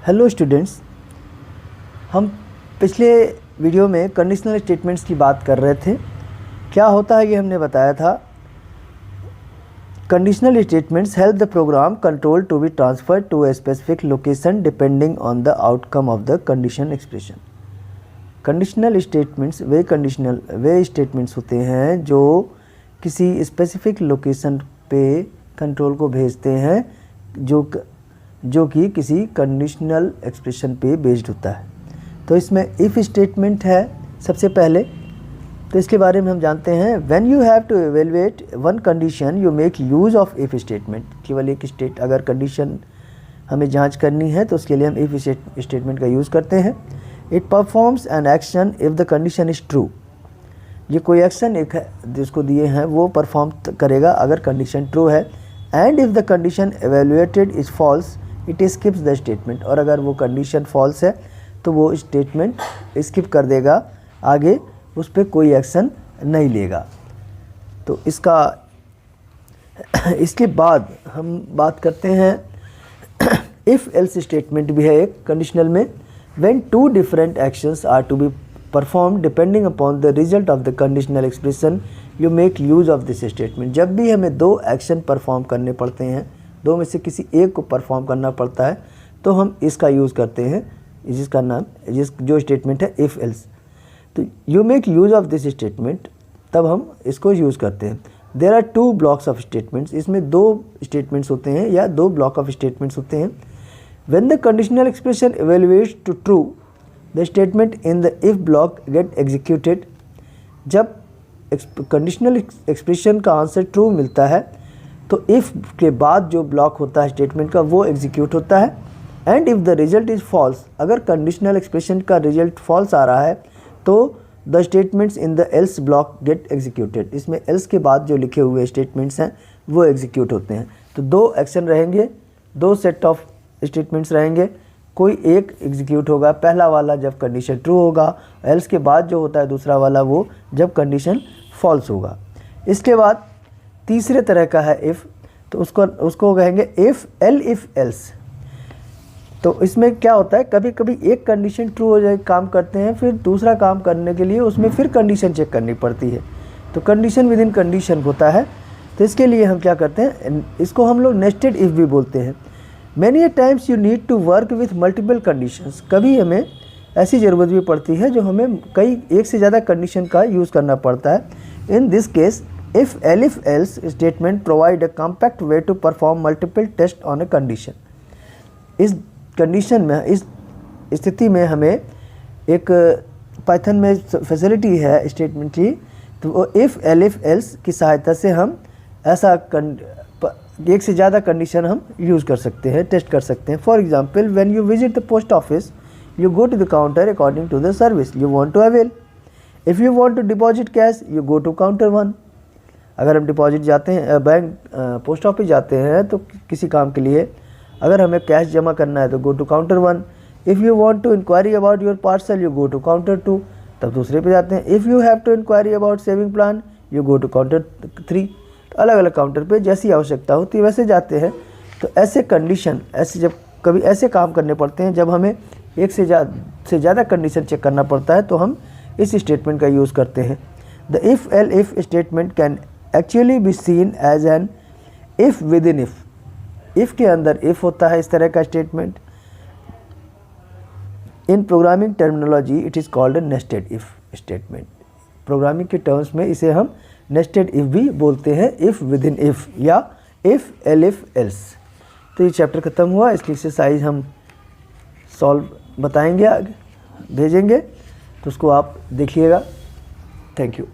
Hello students, हम पिछले video में कंडीशनल स्टेटमेंट्स की बात कर रहे थे। क्या होता है ये हमने बताया था। Conditional statements help the program control to be transferred to a specific location depending on the outcome of the condition expression. Conditional statements वे स्टेटमेंट्स होते हैं जो किसी स्पेसिफिक लोकेशन पे कंट्रोल को भेजते हैं जो कि किसी कंडीशनल एक्सप्रेशन पे बेस्ड होता है। तो इसमें इफ़ स्टेटमेंट है सबसे पहले, तो इसके बारे में हम जानते हैं। When you have to evaluate one condition you make use of if statement. केवल एक अगर कंडीशन हमें जांच करनी है तो उसके लिए हम इफ़ स्टेटमेंट का यूज़ करते हैं। It performs an action if the condition is true. ये कोई एक्शन एक है जिसको दिए हैं वो परफॉर्म करेगा अगर कंडीशन ट्रू है। And if the condition evaluated is false it skips the statement. और अगर वो कंडीशन फॉल्स है तो वो स्टेटमेंट स्किप कर देगा, आगे उस पर कोई एक्शन नहीं लेगा। तो इसके बाद हम बात करते हैं इफ़ एल्स स्टेटमेंट भी है एक कंडीशनल में। When two different actions are to be perform depending upon the result of the conditional expression you make use of this statement. जब भी हमें दो एक्शन परफॉर्म करने पड़ते हैं, दो में से किसी एक को परफॉर्म करना पड़ता है, तो हम इसका यूज़ करते हैं, जिसका नाम जो स्टेटमेंट है इफ़ एल्स। तो you make use of this statement, तब हम इसको यूज़ करते हैं। There are two blocks of statements. इसमें दो स्टेटमेंट्स होते हैं या दो ब्लॉक ऑफ स्टेटमेंट्स होते हैं। When the conditional expression evaluates to true the statement in the if block get executed. जब कंडीशनल एक्सप्रेशन का आंसर ट्रू मिलता है तो इफ़ के बाद जो ब्लॉक होता है स्टेटमेंट का वो एग्जीक्यूट होता है। And if the result is false, अगर कंडीशनल एक्सप्रेशन का रिजल्ट फॉल्स आ रहा है तो the statements in the else block get executed. इसमें एल्स के बाद जो लिखे हुए स्टेटमेंट्स हैं वो एग्जीक्यूट होते हैं। तो दो एक्शन रहेंगे, दो सेट ऑफ स्टेटमेंट्स रहेंगे, कोई एक एग्जीक्यूट होगा, पहला वाला जब कंडीशन ट्रू होगा, एल्स के बाद जो होता है दूसरा वाला वो जब कंडीशन फॉल्स होगा। इसके बाद तीसरे तरह का है इफ़, तो उसको कहेंगे इफ़ एल्स। तो इसमें क्या होता है, कभी कभी एक कंडीशन ट्रू हो जाए काम करते हैं, फिर दूसरा काम करने के लिए उसमें फिर कंडीशन चेक करनी पड़ती है। तो कंडीशन विद इन कंडीशन होता है। तो इसके लिए हम क्या करते हैं, इसको हम लोग नेस्टेड इफ़ भी बोलते हैं। Many a times you need to work with multiple conditions. कभी हमें ऐसी ज़रूरत भी पड़ती है जो हमें कई एक से ज़्यादा कंडीशन का यूज़ करना पड़ता है। In this case if else statement provide a compact way to perform multiple test on a condition. इस कंडीशन में, इस स्थिति में हमें एक पाइथन में फैसिलिटी है स्टेटमेंट की, तो वो इफ़ एल्स की सहायता से हम ऐसा एक से ज़्यादा कंडीशन हम यूज़ कर सकते हैं, टेस्ट कर सकते हैं। For example, when you visit the post office you go to the counter according to the service you want to avail. If you want to deposit cash you go to counter 1। अगर हम deposit जाते हैं, post office जाते हैं तो किसी काम के लिए, अगर हमें कैश जमा करना है तो go to counter 1। If you want to inquiry about your parcel you go to counter 2, तब दूसरे पे जाते हैं। If you have to inquiry about saving plan you go to counter 3। तो अलग अलग काउंटर पे जैसी आवश्यकता होती है वैसे जाते हैं। तो ऐसे कंडीशन, ऐसे जब कभी ऐसे काम करने पड़ते हैं जब हमें एक से ज़्यादा कंडीशन चेक करना पड़ता है, तो हम इस स्टेटमेंट का यूज़ करते हैं। The if statement can actually be seen as an if within if. If के अंदर इफ़ होता है इस तरह का statement. In programming terminology it is called nested if statement. Programming के टर्म्स में इसे हम नेस्टेड इफ़ भी बोलते हैं, इफ़ विद इन इफ़ या इफ़ एल्स। तो ये चैप्टर ख़त्म हुआ। इसकी एक्सरसाइज हम सॉल्व बताएंगे, आगे भेजेंगे, तो उसको आप देखिएगा। Thank you.